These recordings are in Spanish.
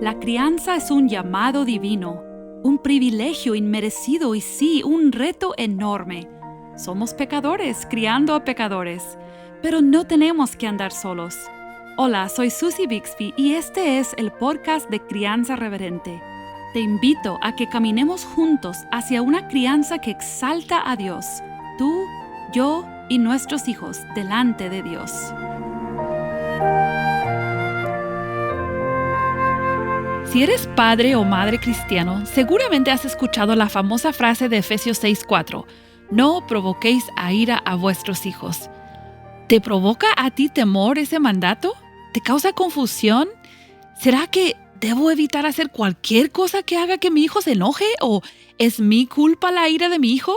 La crianza es un llamado divino, un privilegio inmerecido y sí, un reto enorme. Somos pecadores criando a pecadores, pero no tenemos que andar solos. Hola, soy Susie Bixby y este es el podcast de Crianza Reverente. Te invito a que caminemos juntos hacia una crianza que exalta a Dios, tú, yo y nuestros hijos delante de Dios. Si eres padre o madre cristiano, seguramente has escuchado la famosa frase de Efesios 6:4, no provoquéis a ira a vuestros hijos. ¿Te provoca a ti temor ese mandato? ¿Te causa confusión? ¿Será que debo evitar hacer cualquier cosa que haga que mi hijo se enoje? ¿O es mi culpa la ira de mi hijo?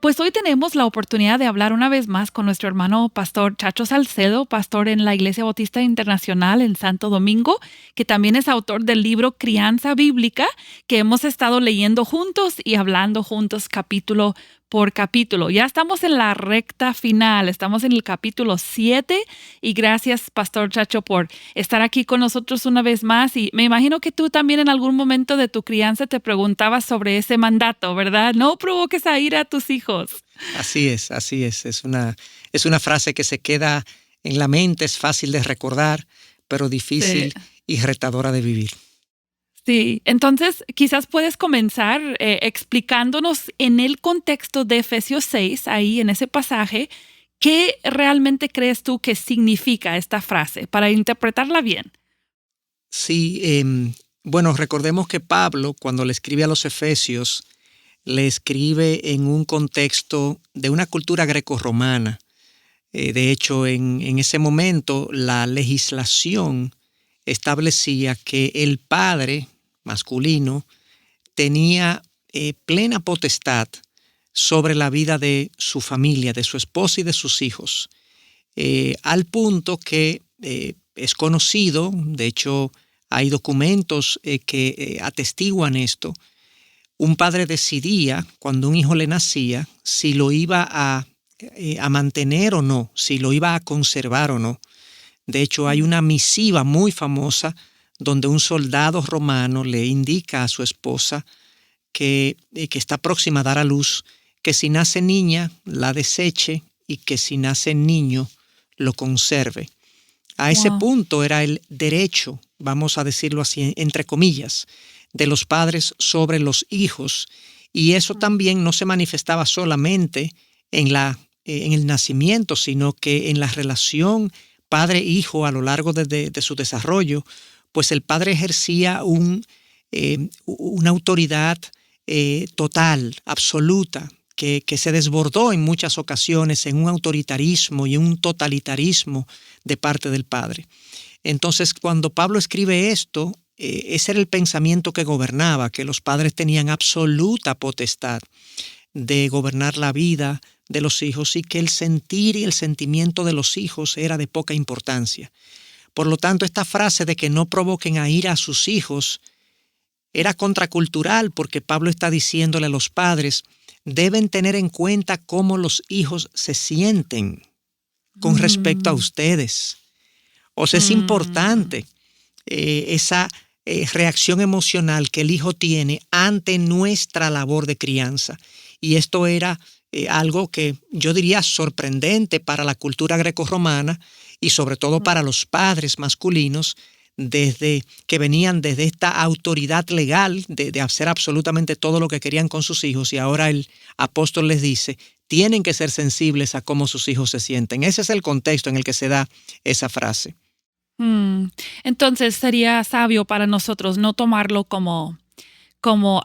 Pues hoy tenemos la oportunidad de hablar una vez más con nuestro hermano pastor Chacho Salcedo, pastor en la Iglesia Bautista Internacional en Santo Domingo, que también es autor del libro Crianza Bíblica, que hemos estado leyendo juntos y hablando juntos capítulo por capítulo. Ya estamos en la recta final, estamos en el capítulo 7 y gracias, pastor Chacho, por estar aquí con nosotros una vez más. Y me imagino que tú también en algún momento de tu crianza te preguntabas sobre ese mandato, ¿verdad? No provoques a ira a tus hijos. Así es, así es. Es una frase que se queda en la mente, es fácil de recordar, pero difícil y retadora de vivir. Sí, entonces quizás puedes comenzar explicándonos en el contexto de Efesios 6, ahí en ese pasaje, ¿qué realmente crees tú que significa esta frase para interpretarla bien? Sí, bueno, recordemos que Pablo, cuando le escribe a los Efesios, le escribe en un contexto de una cultura grecorromana. De hecho, en ese momento, la legislación establecía que el padre masculino tenía plena potestad sobre la vida de su familia, de su esposa y de sus hijos, al punto que es conocido, de hecho hay documentos que atestiguan esto. Un padre decidía, cuando un hijo le nacía, si lo iba a mantener o no, si lo iba a conservar o no. De hecho, hay una misiva muy famosa donde un soldado romano le indica a su esposa que está próxima a dar a luz, que si nace niña, la deseche y que si nace niño, lo conserve. A ese punto era el derecho, vamos a decirlo así, entre comillas, de los padres sobre los hijos. Y eso también no se manifestaba solamente en el nacimiento, sino que en la relación padre-hijo a lo largo de su desarrollo, pues el padre ejercía una autoridad total, absoluta, que se desbordó en muchas ocasiones en un autoritarismo y un totalitarismo de parte del padre. Entonces, cuando Pablo escribe esto, ese era el pensamiento que gobernaba, que los padres tenían absoluta potestad de gobernar la vida de los hijos y que el sentir y el sentimiento de los hijos era de poca importancia. Por lo tanto, esta frase de que no provoquen a ira a sus hijos era contracultural porque Pablo está diciéndole a los padres, deben tener en cuenta cómo los hijos se sienten con respecto a ustedes. O sea, es importante esa reacción emocional que el hijo tiene ante nuestra labor de crianza. Y esto era algo que yo diría sorprendente para la cultura grecorromana y sobre todo para los padres masculinos que venían desde esta autoridad legal de hacer absolutamente todo lo que querían con sus hijos, y ahora el apóstol les dice, tienen que ser sensibles a cómo sus hijos se sienten. Ese es el contexto en el que se da esa frase. Entonces sería sabio para nosotros no tomarlo como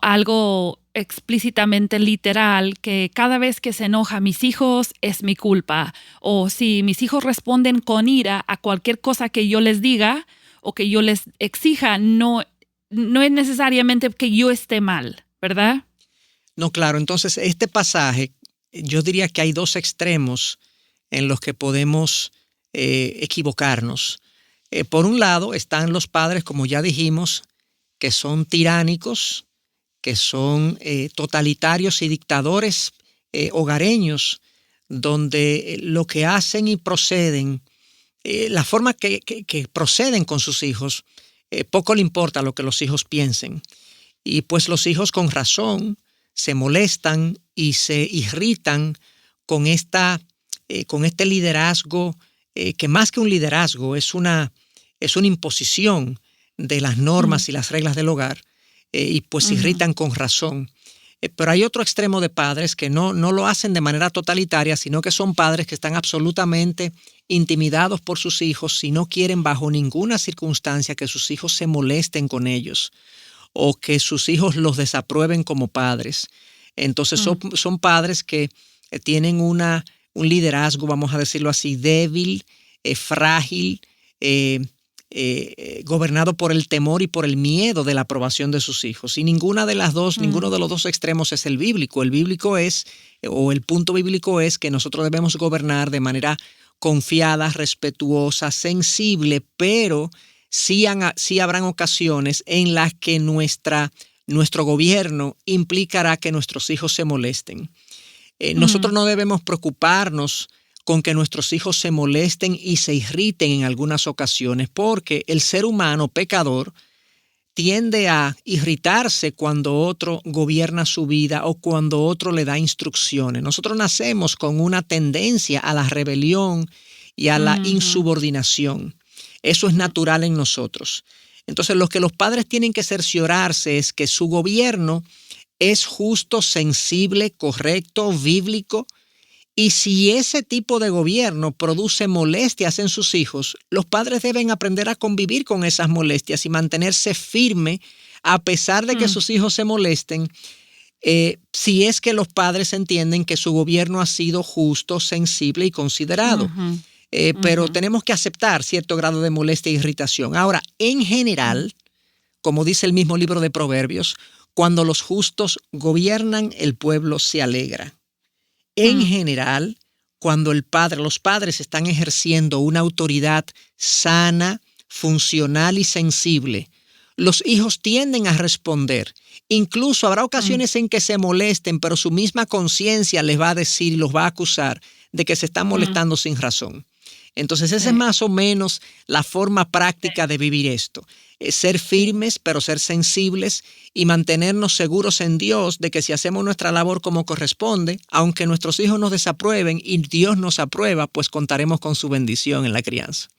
algo explícitamente literal, que cada vez que se enoja a mis hijos es mi culpa, o si mis hijos responden con ira a cualquier cosa que yo les diga o que yo les exija, no es necesariamente que yo esté mal, ¿verdad? No, claro. Entonces, este pasaje, yo diría que hay dos extremos en los que podemos equivocarnos. Por un lado están los padres, como ya dijimos, que son tiránicos, que son totalitarios y dictadores hogareños, donde lo que hacen y proceden, la forma que proceden con sus hijos poco le importa lo que los hijos piensen. Y pues los hijos con razón se molestan y se irritan con este liderazgo, que más que un liderazgo es una imposición de las normas y las reglas del hogar, y pues se irritan con razón. Pero hay otro extremo de padres que no lo hacen de manera totalitaria, sino que son padres que están absolutamente intimidados por sus hijos y no quieren bajo ninguna circunstancia que sus hijos se molesten con ellos o que sus hijos los desaprueben como padres. Entonces son padres que tienen un liderazgo, vamos a decirlo así, débil, frágil, gobernado por el temor y por el miedo de la aprobación de sus hijos. Y ninguno de los dos extremos es el bíblico. El punto bíblico es que nosotros debemos gobernar de manera confiada, respetuosa, sensible, pero sí habrán ocasiones en las que nuestro gobierno implicará que nuestros hijos se molesten. Nosotros no debemos preocuparnos con que nuestros hijos se molesten y se irriten en algunas ocasiones, porque el ser humano pecador tiende a irritarse cuando otro gobierna su vida o cuando otro le da instrucciones. Nosotros nacemos con una tendencia a la rebelión y a la insubordinación. Eso es natural en nosotros. Entonces, lo que los padres tienen que cerciorarse es que su gobierno es justo, sensible, correcto, bíblico. Y si ese tipo de gobierno produce molestias en sus hijos, los padres deben aprender a convivir con esas molestias y mantenerse firme a pesar de que sus hijos se molesten, si es que los padres entienden que su gobierno ha sido justo, sensible y considerado. Pero tenemos que aceptar cierto grado de molestia e irritación. Ahora, en general, como dice el mismo libro de Proverbios, cuando los justos gobiernan, el pueblo se alegra. En general, cuando los padres están ejerciendo una autoridad sana, funcional y sensible, los hijos tienden a responder. Incluso habrá ocasiones en que se molesten, pero su misma conciencia les va a decir y los va a acusar de que se están molestando sin razón. Entonces, esa es más o menos la forma práctica de vivir esto. Ser firmes, pero ser sensibles y mantenernos seguros en Dios de que si hacemos nuestra labor como corresponde, aunque nuestros hijos nos desaprueben y Dios nos aprueba, pues contaremos con su bendición en la crianza.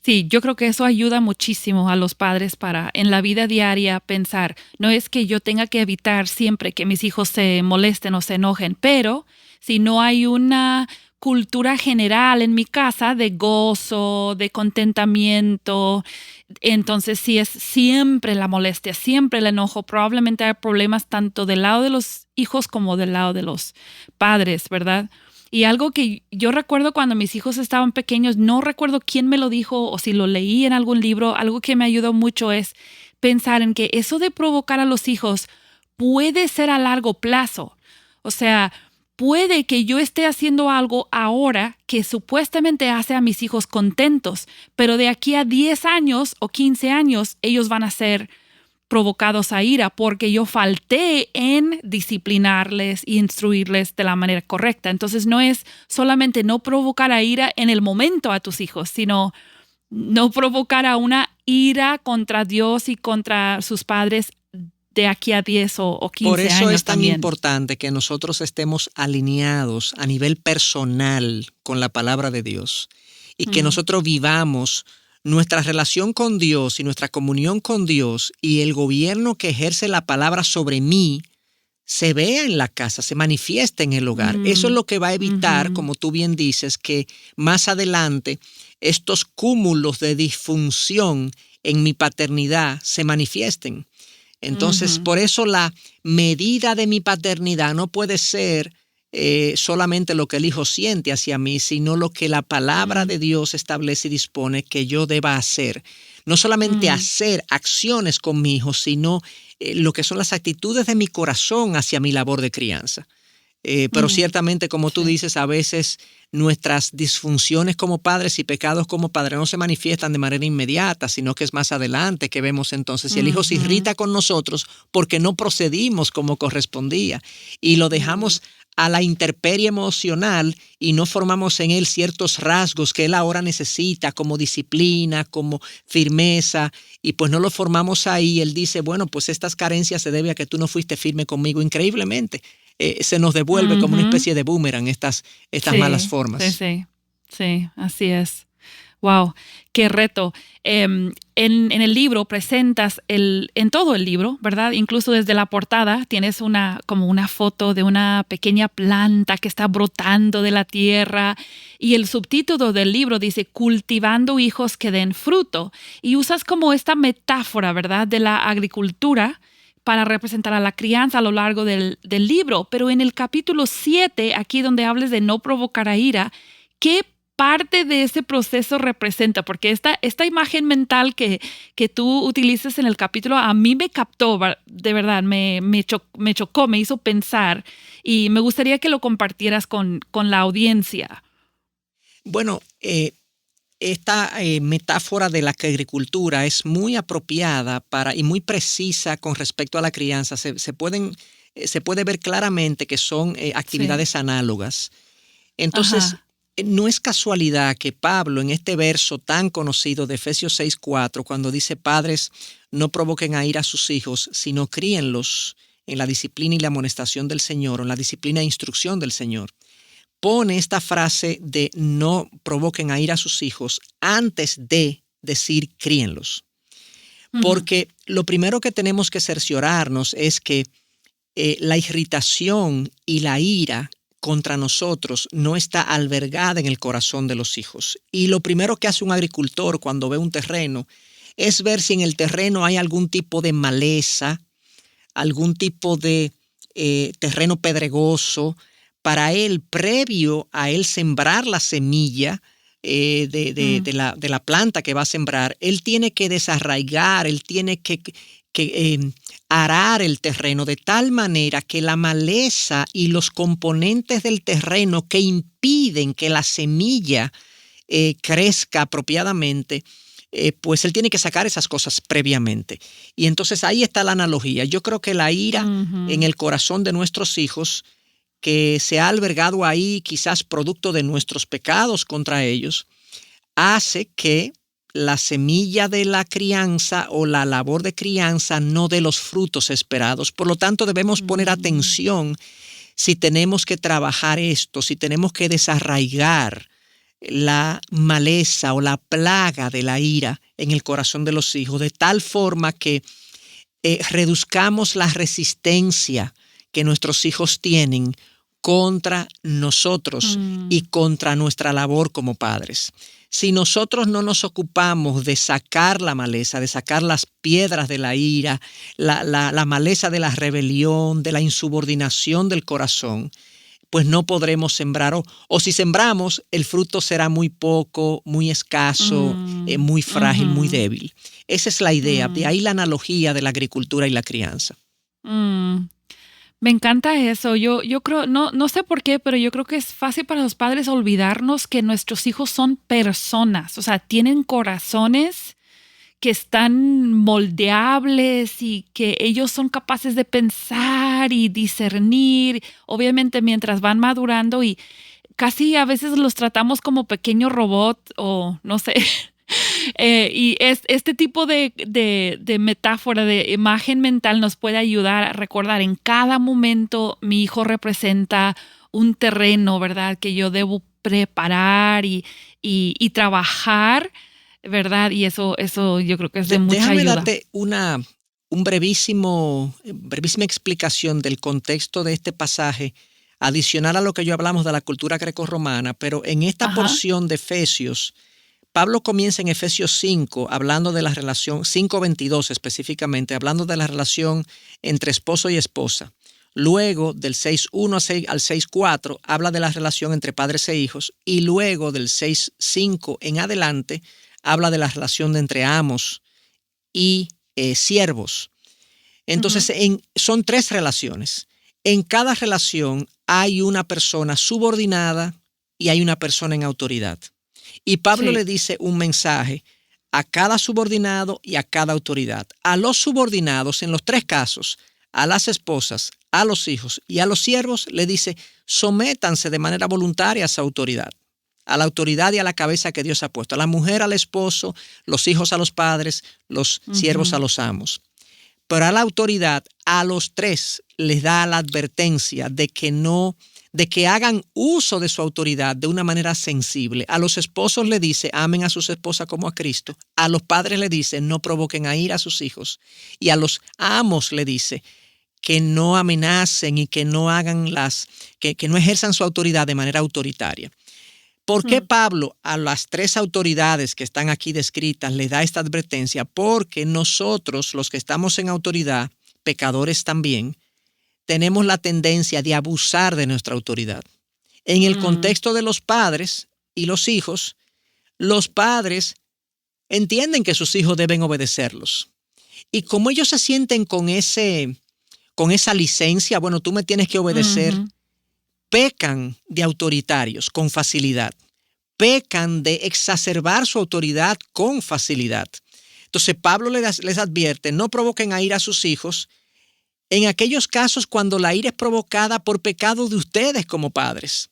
Sí, yo creo que eso ayuda muchísimo a los padres para en la vida diaria pensar, no es que yo tenga que evitar siempre que mis hijos se molesten o se enojen, pero si no hay una cultura general en mi casa de gozo, de contentamiento, entonces si es siempre la molestia, siempre el enojo, probablemente hay problemas tanto del lado de los hijos como del lado de los padres, ¿verdad? Y algo que yo recuerdo cuando mis hijos estaban pequeños, no recuerdo quién me lo dijo o si lo leí en algún libro, algo que me ayudó mucho es pensar en que eso de provocar a los hijos puede ser a largo plazo. O sea, puede que yo esté haciendo algo ahora que supuestamente hace a mis hijos contentos, pero de aquí a 10 años o 15 años ellos van a ser provocados a ira porque yo falté en disciplinarles e instruirles de la manera correcta. Entonces no es solamente no provocar a ira en el momento a tus hijos, sino no provocar a una ira contra Dios y contra sus padres de aquí a 10 o 15 años. Por eso es tan también importante que nosotros estemos alineados a nivel personal con la palabra de Dios y que nosotros vivamos nuestra relación con Dios y nuestra comunión con Dios y el gobierno que ejerce la palabra sobre mí se vea en la casa, se manifieste en el hogar. Eso es lo que va a evitar, como tú bien dices, que más adelante estos cúmulos de disfunción en mi paternidad se manifiesten. Entonces, por eso la medida de mi paternidad no puede ser solamente lo que el hijo siente hacia mí, sino lo que la palabra de Dios establece y dispone que yo deba hacer. No solamente hacer acciones con mi hijo, sino lo que son las actitudes de mi corazón hacia mi labor de crianza. Pero ciertamente, como tú dices, a veces nuestras disfunciones como padres y pecados como padres no se manifiestan de manera inmediata, sino que es más adelante que vemos entonces si el hijo se irrita con nosotros porque no procedimos como correspondía y lo dejamos a la intemperie emocional y no formamos en él ciertos rasgos que él ahora necesita, como disciplina, como firmeza, y pues no lo formamos ahí, él dice, bueno, pues estas carencias se deben a que tú no fuiste firme conmigo. Increíblemente, se nos devuelve como una Ujú. especie de boomerang estas malas Sí, sí, formas. sí, sí, así es. Wow, qué reto. En el libro presentas en todo el libro, ¿verdad? Incluso desde la portada tienes como una foto de una pequeña planta que está brotando de la tierra y el subtítulo del libro dice cultivando hijos que den fruto y usas como esta metáfora, ¿verdad? De la agricultura para representar a la crianza a lo largo del libro. Pero en el capítulo 7, aquí donde hables de no provocar a ira, ¿qué parte de ese proceso representa? Porque esta imagen mental que tú utilizas en el capítulo a mí me captó, de verdad, me chocó, me hizo pensar y me gustaría que lo compartieras con la audiencia. Bueno, esta metáfora de la agricultura es muy apropiada y muy precisa con respecto a la crianza. Se puede ver claramente que son Sí, actividades análogas. Entonces, ajá. no es casualidad que Pablo en este verso tan conocido de Efesios 6:4, cuando dice, padres, no provoquen a ira a sus hijos, sino críenlos en la disciplina y la amonestación del Señor, o en la disciplina e instrucción del Señor, pone esta frase de no provoquen a ira a sus hijos antes de decir críenlos. Ujú. Porque lo primero que tenemos que cerciorarnos es que la irritación y la ira contra nosotros no está albergada en el corazón de los hijos. Y lo primero que hace un agricultor cuando ve un terreno es ver si en el terreno hay algún tipo de maleza, algún tipo de terreno pedregoso, para él, previo a él sembrar la semilla Mm, de la planta que va a sembrar, él tiene que desarraigar, él tiene que arar el terreno de tal manera que la maleza y los componentes del terreno que impiden que la semilla crezca apropiadamente, pues él tiene que sacar esas cosas previamente. Y entonces ahí está la analogía. Yo creo que la ira en ujú. el corazón de nuestros hijos, que se ha albergado ahí quizás producto de nuestros pecados contra ellos, hace que la semilla de la crianza o la labor de crianza no dé los frutos esperados. Por lo tanto, debemos poner Mm, atención si tenemos que trabajar esto, si tenemos que desarraigar la maleza o la plaga de la ira en el corazón de los hijos, de tal forma que reduzcamos la resistencia que nuestros hijos tienen contra nosotros y mm, contra nuestra labor como padres. Si nosotros no nos ocupamos de sacar la maleza, de sacar las piedras de la ira, la maleza de la rebelión, de la insubordinación del corazón, pues no podremos sembrar. O si sembramos, el fruto será muy poco, muy escaso, muy frágil, muy ujú, débil. Esa es la idea. De mm, ahí la analogía de la agricultura y la crianza. mm. Me encanta eso. Yo creo, no sé por qué, pero yo creo que es fácil para los padres olvidarnos que nuestros hijos son personas, o sea, tienen corazones que están moldeables y que ellos son capaces de pensar y discernir, obviamente mientras van madurando y casi a veces los tratamos como pequeños robots o no sé. Y este tipo de metáfora, de imagen mental nos puede ayudar a recordar en cada momento mi hijo representa un terreno, ¿verdad? Que yo debo preparar y trabajar, ¿verdad? Y eso yo creo que es de mucha Déjame ayuda. darte un brevísima explicación del contexto de este pasaje, adicional a lo que yo hablamos de la cultura grecorromana, pero en esta Ajá, porción de Efesios, Pablo comienza en Efesios 5, hablando de la relación, 5:22 específicamente, hablando de la relación entre esposo y esposa. Luego, del 6:1 al 6:4, habla de la relación entre padres e hijos. Y luego, del 6:5 en adelante, habla de la relación entre amos y siervos. ujú, Entonces, son tres relaciones. En cada relación hay una persona subordinada y hay una persona en autoridad. Y Pablo le sí, dice un mensaje a cada subordinado y a cada autoridad. A los subordinados, en los tres casos, a las esposas, a los hijos y a los siervos, le dice, sométanse de manera voluntaria a esa autoridad, a la autoridad y a la cabeza que Dios ha puesto, a la mujer al esposo, los hijos a los padres, los siervos a los amos. Pero a la autoridad, a los tres, les da la advertencia de que hagan uso de su autoridad de una manera sensible. A los esposos le dice, amen a sus esposas como a Cristo. A los padres le dice, no provoquen a ira a sus hijos. Y a los amos le dice, que no amenacen y que no hagan que no ejerzan su autoridad de manera autoritaria. ¿Por qué Pablo a las tres autoridades que están aquí descritas le da esta advertencia? Porque nosotros, los que estamos en autoridad, pecadores también, tenemos la tendencia de abusar de nuestra autoridad. En el contexto de los padres y los hijos, los padres entienden que sus hijos deben obedecerlos. Y como ellos se sienten con esa licencia, bueno, tú me tienes que obedecer, pecan de autoritarios con facilidad, pecan de exacerbar su autoridad con facilidad. Entonces Pablo les advierte, no provoquen a ira a sus hijos en aquellos casos cuando la ira es provocada por pecado de ustedes como padres.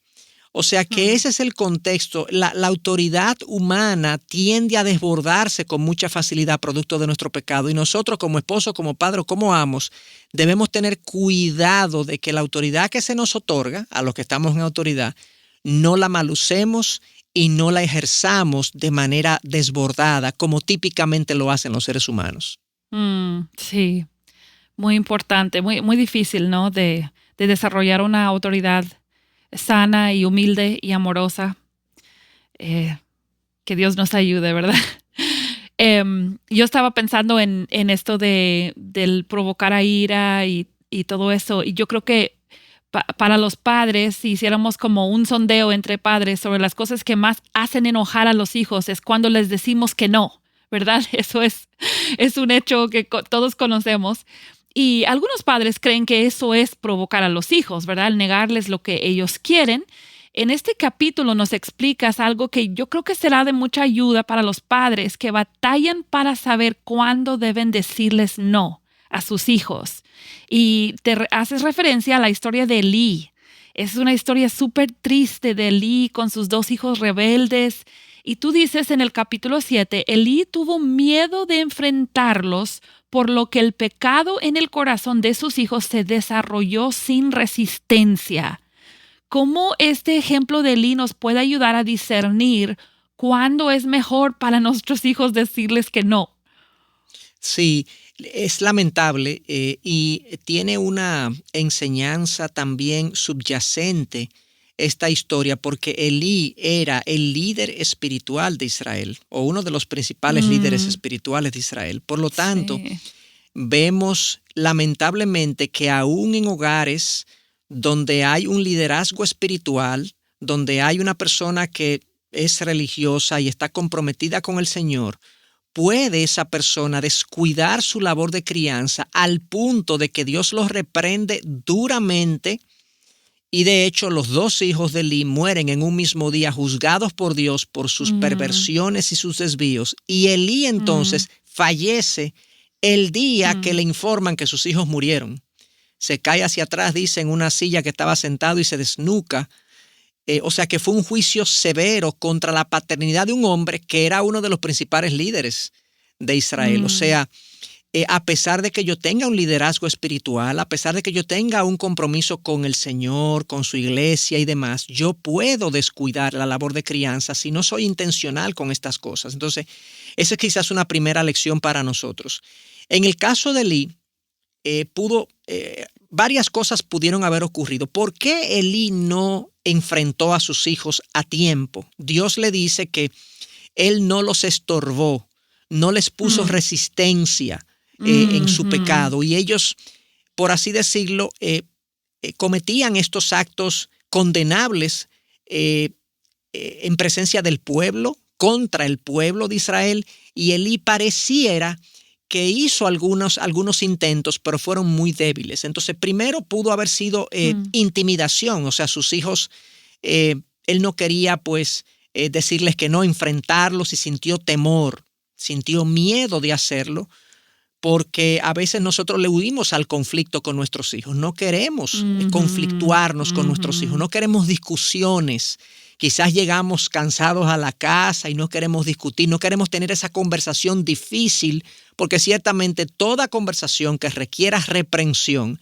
O sea que ese es el contexto. La autoridad humana tiende a desbordarse con mucha facilidad producto de nuestro pecado y nosotros como esposos, como padres, como amos, debemos tener cuidado de que la autoridad que se nos otorga, a los que estamos en autoridad, no la malusemos y no la ejerzamos de manera desbordada como típicamente lo hacen los seres humanos. Sí, muy importante, muy, muy difícil, ¿no? De desarrollar una autoridad sana y humilde y amorosa. Que Dios nos ayude, ¿verdad? Yo estaba pensando en esto del provocar a ira y todo eso, y yo creo que para los padres, si hiciéramos como un sondeo entre padres sobre las cosas que más hacen enojar a los hijos, es cuando les decimos que no, ¿verdad? Eso es un hecho que todos conocemos. Y algunos padres creen que eso es provocar a los hijos, ¿verdad? Al negarles lo que ellos quieren. En este capítulo nos explicas algo que yo creo que será de mucha ayuda para los padres que batallan para saber cuándo deben decirles no a sus hijos. Y te haces referencia a la historia de Elí. Es una historia súper triste de Elí con sus dos hijos rebeldes. Y tú dices en el capítulo 7, Elí tuvo miedo de enfrentarlos, por lo que el pecado en el corazón de sus hijos se desarrolló sin resistencia. ¿Cómo este ejemplo de Elí nos puede ayudar a discernir cuándo es mejor para nuestros hijos decirles que no? Sí, es lamentable y tiene una enseñanza también subyacente esta historia, porque Elí era el líder espiritual de Israel o uno de los principales líderes espirituales de Israel. Por lo tanto, vemos lamentablemente que aún en hogares donde hay un liderazgo espiritual, donde hay una persona que es religiosa y está comprometida con el Señor, puede esa persona descuidar su labor de crianza al punto de que Dios los reprende duramente. Y de hecho, los dos hijos de Elí mueren en un mismo día, juzgados por Dios por sus perversiones y sus desvíos. Y Elí entonces fallece el día que le informan que sus hijos murieron. Se cae hacia atrás, dice, en una silla que estaba sentado y se desnuca. O sea que fue un juicio severo contra la paternidad de un hombre que era uno de los principales líderes de Israel. O sea, a pesar de que yo tenga un liderazgo espiritual, a pesar de que yo tenga un compromiso con el Señor, con su iglesia y demás, yo puedo descuidar la labor de crianza si no soy intencional con estas cosas. Entonces, esa es quizás una primera lección para nosotros. En el caso de Elí, varias cosas pudieron haber ocurrido. ¿Por qué Elí no enfrentó a sus hijos a tiempo? Dios le dice que él no los estorbó, no les puso resistencia en su pecado, y ellos, por así decirlo, cometían estos actos condenables en presencia del pueblo, contra el pueblo de Israel, y Elí pareciera que hizo algunos intentos, pero fueron muy débiles. Entonces, primero pudo haber sido intimidación, o sea, sus hijos, él no quería pues decirles que no, enfrentarlos, y sintió temor, sintió miedo de hacerlo, porque a veces nosotros le huimos al conflicto con nuestros hijos. No queremos conflictuarnos con nuestros hijos, no queremos discusiones. Quizás llegamos cansados a la casa y no queremos discutir, no queremos tener esa conversación difícil, porque ciertamente toda conversación que requiera reprensión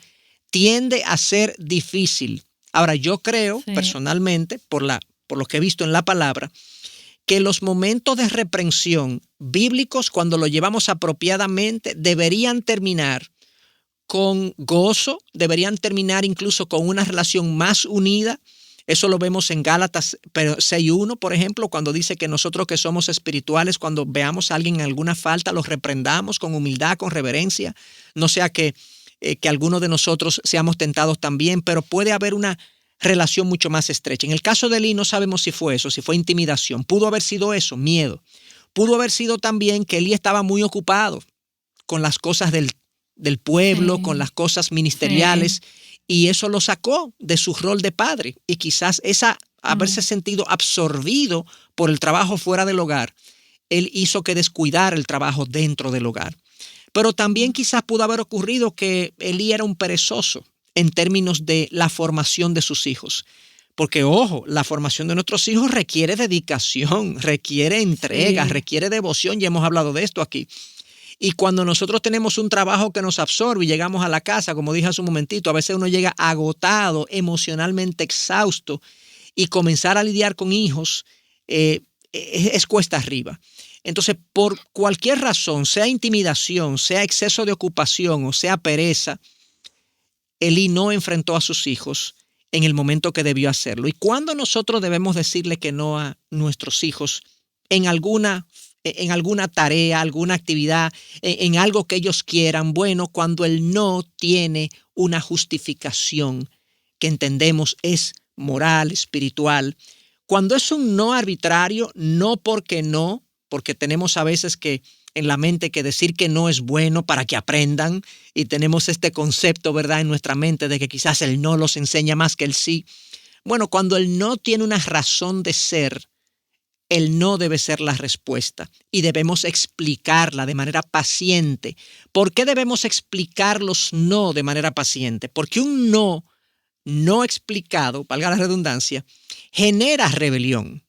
tiende a ser difícil. Ahora, yo creo personalmente, por lo que he visto en la palabra, que los momentos de reprensión bíblicos, cuando lo llevamos apropiadamente, deberían terminar con gozo, deberían terminar incluso con una relación más unida. Eso lo vemos en Gálatas 6:1, por ejemplo, cuando dice que nosotros que somos espirituales, cuando veamos a alguien en alguna falta, los reprendamos con humildad, con reverencia. No sea que alguno de nosotros seamos tentados también, pero puede haber una relación mucho más estrecha. En el caso de Eli no sabemos si fue eso, si fue intimidación. Pudo haber sido eso, miedo. Pudo haber sido también que Eli estaba muy ocupado con las cosas del pueblo, con las cosas ministeriales, y eso lo sacó de su rol de padre. Y quizás haberse sentido absorbido por el trabajo fuera del hogar, él hizo que descuidara el trabajo dentro del hogar. Pero también quizás pudo haber ocurrido que Eli era un perezoso en términos de la formación de sus hijos. Porque, ojo, la formación de nuestros hijos requiere dedicación, requiere entrega, requiere devoción, y hemos hablado de esto aquí. Y cuando nosotros tenemos un trabajo que nos absorbe y llegamos a la casa, como dije hace un momentito, a veces uno llega agotado, emocionalmente exhausto, y comenzar a lidiar con hijos es cuesta arriba. Entonces, por cualquier razón, sea intimidación, sea exceso de ocupación o sea pereza, Eli no enfrentó a sus hijos en el momento que debió hacerlo. ¿Y cuándo nosotros debemos decirle que no a nuestros hijos en alguna tarea, alguna actividad, en algo que ellos quieran? Bueno, cuando el no tiene una justificación que entendemos es moral, espiritual. Cuando es un no arbitrario, no, porque tenemos a veces que en la mente que decir que no es bueno para que aprendan, y tenemos este concepto, ¿verdad?, en nuestra mente de que quizás el no los enseña más que el sí. Bueno, cuando el no tiene una razón de ser, el no debe ser la respuesta y debemos explicarla de manera paciente. ¿Por qué debemos explicar los no de manera paciente? Porque un no explicado, valga la redundancia, genera rebelión.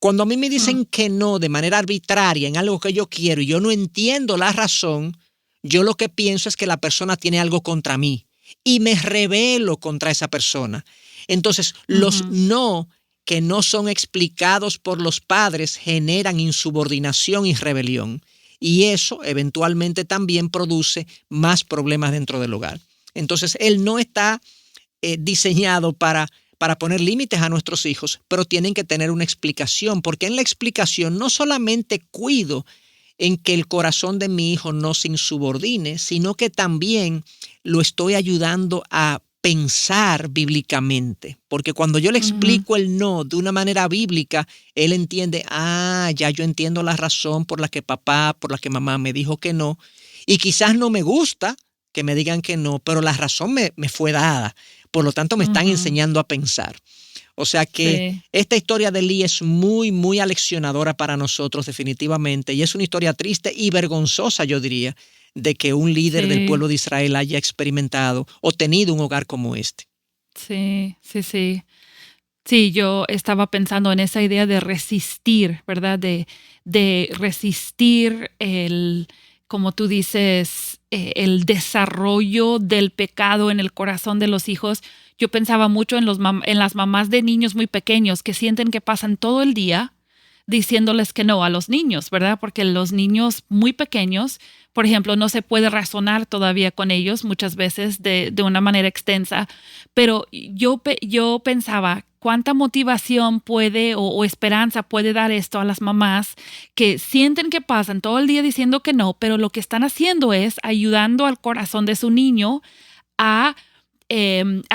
Cuando a mí me dicen que no de manera arbitraria en algo que yo quiero y yo no entiendo la razón, yo lo que pienso es que la persona tiene algo contra mí y me rebelo contra esa persona. Entonces, los no que no son explicados por los padres generan insubordinación y rebelión. Y eso eventualmente también produce más problemas dentro del hogar. Entonces, él no está diseñado para poner límites a nuestros hijos, pero tienen que tener una explicación, porque en la explicación no solamente cuido en que el corazón de mi hijo no se insubordine, sino que también lo estoy ayudando a pensar bíblicamente, porque cuando yo le explico el no de una manera bíblica, él entiende, ya yo entiendo la razón por la que papá, por la que mamá me dijo que no, y quizás no me gusta que me digan que no, pero la razón me fue dada. Por lo tanto, me están enseñando a pensar. O sea que esta historia de Eli es muy, muy aleccionadora para nosotros definitivamente. Y es una historia triste y vergonzosa, yo diría, de que un líder del pueblo de Israel haya experimentado o tenido un hogar como este. Sí. Sí, yo estaba pensando en esa idea de resistir, ¿verdad? De resistir como tú dices, el desarrollo del pecado en el corazón de los hijos. Yo pensaba mucho en las mamás de niños muy pequeños que sienten que pasan todo el día diciéndoles que no a los niños, ¿verdad? Porque los niños muy pequeños, por ejemplo, no se puede razonar todavía con ellos muchas veces de una manera extensa, pero yo pensaba cuánta motivación puede o esperanza puede dar esto a las mamás que sienten que pasan todo el día diciendo que no, pero lo que están haciendo es ayudando al corazón de su niño a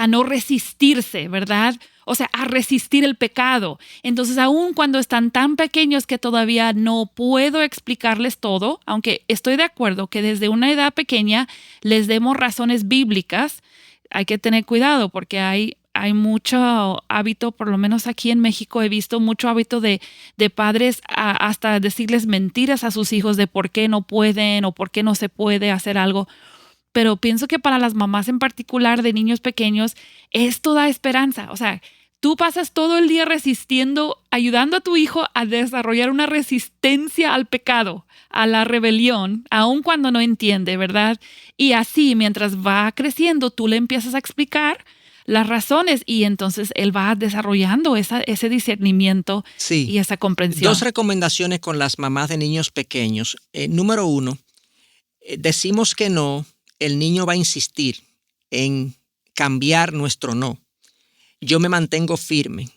no resistirse, ¿verdad? O sea, a resistir el pecado. Entonces, aun cuando están tan pequeños que todavía no puedo explicarles todo, aunque estoy de acuerdo que desde una edad pequeña les demos razones bíblicas, hay que tener cuidado porque hay hay mucho hábito, por lo menos aquí en México he visto mucho hábito de padres hasta decirles mentiras a sus hijos de por qué no pueden o por qué no se puede hacer algo. Pero pienso que para las mamás en particular de niños pequeños, esto da esperanza. O sea, tú pasas todo el día resistiendo, ayudando a tu hijo a desarrollar una resistencia al pecado, a la rebelión, aun cuando no entiende, ¿verdad? Y así, mientras va creciendo, tú le empiezas a explicar las razones y entonces él va desarrollando ese discernimiento Sí. y esa comprensión. 2 recomendaciones con las mamás de niños pequeños. Número 1, decimos que no, el niño va a insistir en cambiar nuestro no. Yo me mantengo firme.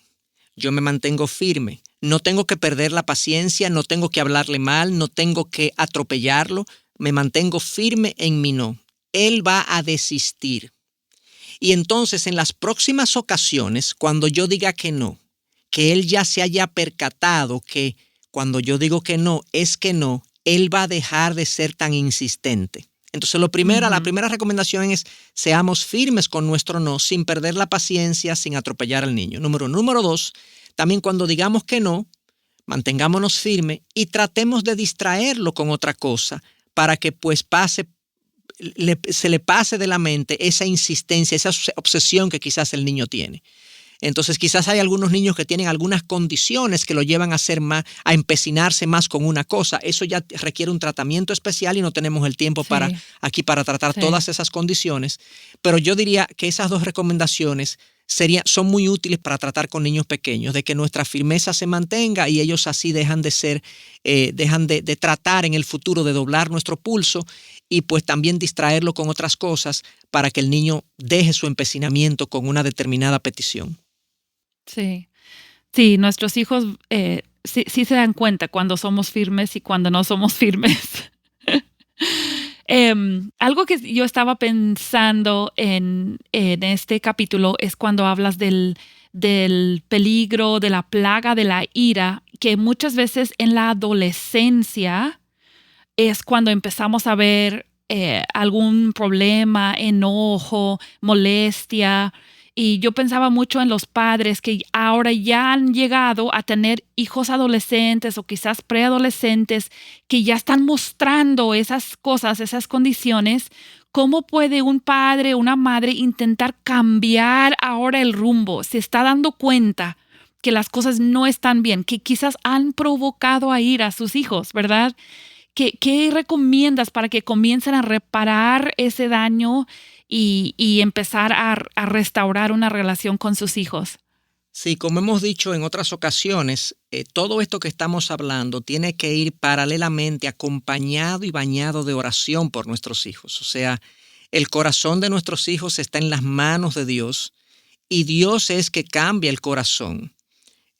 No tengo que perder la paciencia, no tengo que hablarle mal, no tengo que atropellarlo. Me mantengo firme en mi no. Él va a desistir. Y entonces en las próximas ocasiones, cuando yo diga que no, que él ya se haya percatado que cuando yo digo que no, es que no, él va a dejar de ser tan insistente. Entonces la primera recomendación es seamos firmes con nuestro no, sin perder la paciencia, sin atropellar al niño. Número 2, también cuando digamos que no, mantengámonos firmes y tratemos de distraerlo con otra cosa para que pues se le pase de la mente esa insistencia, esa obsesión que quizás el niño tiene. Entonces quizás hay algunos niños que tienen algunas condiciones que lo llevan a empecinarse más con una cosa. Eso ya requiere un tratamiento especial y no tenemos el tiempo para tratar todas esas condiciones. Pero yo diría que esas 2 recomendaciones son muy útiles para tratar con niños pequeños, de que nuestra firmeza se mantenga y ellos así dejan de tratar en el futuro de doblar nuestro pulso y pues también distraerlo con otras cosas para que el niño deje su empecinamiento con una determinada petición. Sí, nuestros hijos sí se dan cuenta cuando somos firmes y cuando no somos firmes. Algo que yo estaba pensando en este capítulo es cuando hablas del peligro, de la plaga de la ira, que muchas veces en la adolescencia es cuando empezamos a ver algún problema, enojo, molestia. Y yo pensaba mucho en los padres que ahora ya han llegado a tener hijos adolescentes o quizás preadolescentes que ya están mostrando esas cosas, esas condiciones. ¿Cómo puede un padre o una madre intentar cambiar ahora el rumbo? Se está dando cuenta que las cosas no están bien, que quizás han provocado a ir a sus hijos, ¿verdad? ¿Qué recomiendas para que comiencen a reparar ese daño y empezar a restaurar una relación con sus hijos? Sí, como hemos dicho en otras ocasiones, todo esto que estamos hablando tiene que ir paralelamente acompañado y bañado de oración por nuestros hijos. O sea, el corazón de nuestros hijos está en las manos de Dios y Dios es que cambia el corazón.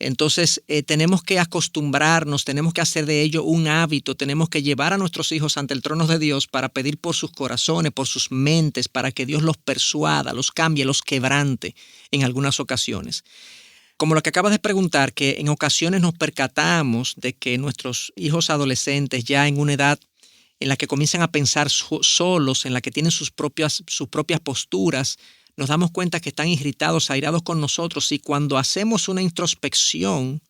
Entonces tenemos que acostumbrarnos, tenemos que hacer de ello un hábito, tenemos que llevar a nuestros hijos ante el trono de Dios para pedir por sus corazones, por sus mentes, para que Dios los persuada, los cambie, los quebrante en algunas ocasiones. Como lo que acabas de preguntar, que en ocasiones nos percatamos de que nuestros hijos adolescentes ya en una edad en la que comienzan a pensar solos, en la que tienen sus propias posturas, nos damos cuenta que están irritados, airados con nosotros y cuando hacemos una introspección,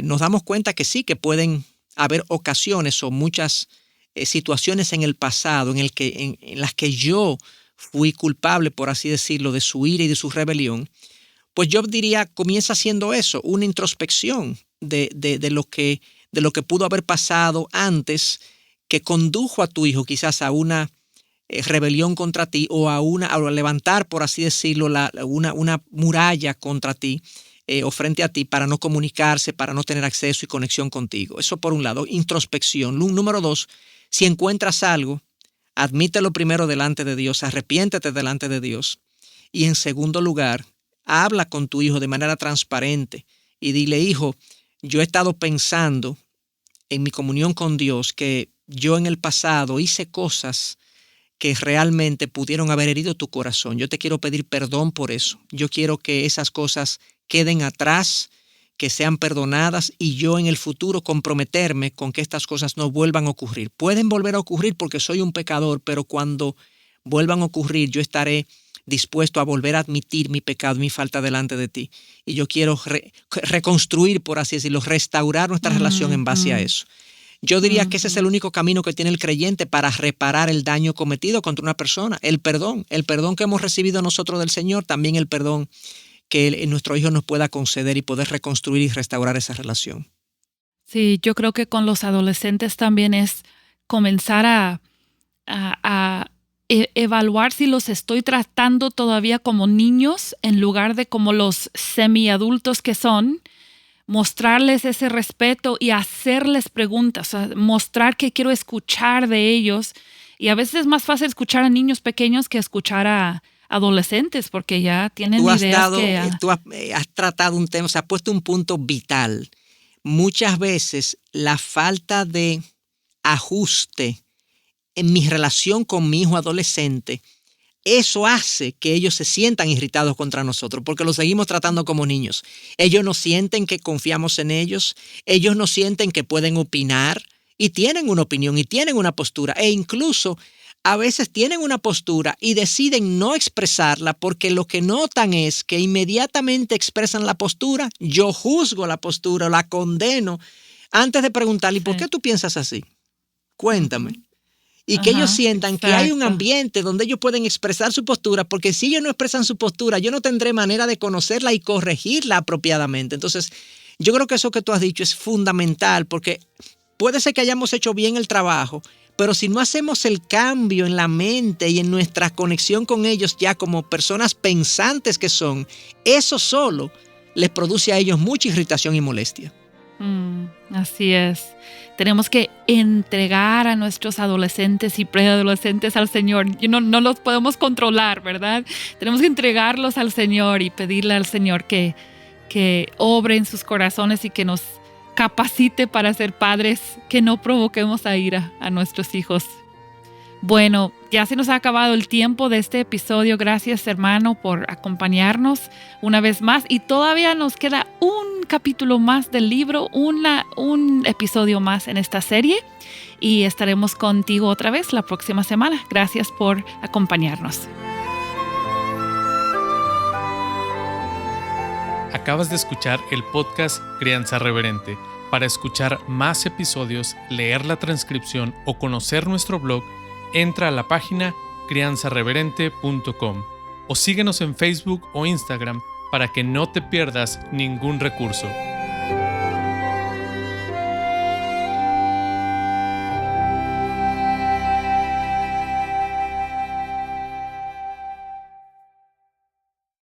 nos damos cuenta que sí, que pueden haber ocasiones o muchas situaciones en el pasado en las que yo fui culpable, por así decirlo, de su ira y de su rebelión. Pues yo diría, comienza haciendo eso, una introspección de lo que pudo haber pasado antes que condujo a tu hijo quizás a una rebelión contra ti o a levantar, por así decirlo, una muralla contra ti o frente a ti para no comunicarse, para no tener acceso y conexión contigo. Eso por un lado, introspección. Número 2, si encuentras algo, admítelo primero delante de Dios, arrepiéntete delante de Dios. Y en segundo lugar, habla con tu hijo de manera transparente y dile, hijo, yo he estado pensando en mi comunión con Dios que yo en el pasado hice cosas que realmente pudieron haber herido tu corazón. Yo te quiero pedir perdón por eso. Yo quiero que esas cosas queden atrás, que sean perdonadas y yo en el futuro comprometerme con que estas cosas no vuelvan a ocurrir. Pueden volver a ocurrir porque soy un pecador, pero cuando vuelvan a ocurrir yo estaré dispuesto a volver a admitir mi pecado, mi falta delante de ti. Y yo quiero reconstruir, por así decirlo, restaurar nuestra relación en base a eso. Yo diría que ese es el único camino que tiene el creyente para reparar el daño cometido contra una persona. El perdón que hemos recibido nosotros del Señor, también el perdón que nuestro Hijo nos pueda conceder y poder reconstruir y restaurar esa relación. Sí, yo creo que con los adolescentes también es comenzar a evaluar si los estoy tratando todavía como niños en lugar de como los semiadultos que son, mostrarles ese respeto y hacerles preguntas, o sea, mostrar que quiero escuchar de ellos. Y a veces es más fácil escuchar a niños pequeños que escuchar a adolescentes porque ya tienen ideas Tú has tratado un tema, o sea, has puesto un punto vital. Muchas veces la falta de ajuste en mi relación con mi hijo adolescente, eso hace que ellos se sientan irritados contra nosotros porque los seguimos tratando como niños. Ellos no sienten que confiamos en ellos, ellos no sienten que pueden opinar y tienen una opinión y tienen una postura e incluso a veces tienen una postura y deciden no expresarla porque lo que notan es que inmediatamente expresan la postura, yo juzgo la postura, la condeno, antes de preguntarle, ¿por qué tú piensas así? Cuéntame. Y que ellos sientan que hay un ambiente donde ellos pueden expresar su postura, porque si ellos no expresan su postura, yo no tendré manera de conocerla y corregirla apropiadamente. Entonces, yo creo que eso que tú has dicho es fundamental, porque puede ser que hayamos hecho bien el trabajo, pero si no hacemos el cambio en la mente y en nuestra conexión con ellos ya como personas pensantes que son, eso solo les produce a ellos mucha irritación y molestia. Así es. Tenemos que entregar a nuestros adolescentes y preadolescentes al Señor. No los podemos controlar, ¿verdad? Tenemos que entregarlos al Señor y pedirle al Señor que obre en sus corazones y que nos capacite para ser padres, que no provoquemos a ira a nuestros hijos. Bueno, ya se nos ha acabado el tiempo de este episodio. Gracias, hermano, por acompañarnos una vez más. Y todavía nos queda un capítulo más del libro, un episodio más en esta serie. Y estaremos contigo otra vez la próxima semana. Gracias por acompañarnos. Acabas de escuchar el podcast Crianza Reverente. Para escuchar más episodios, leer la transcripción o conocer nuestro blog, entra a la página crianzareverente.com o síguenos en Facebook o Instagram para que no te pierdas ningún recurso.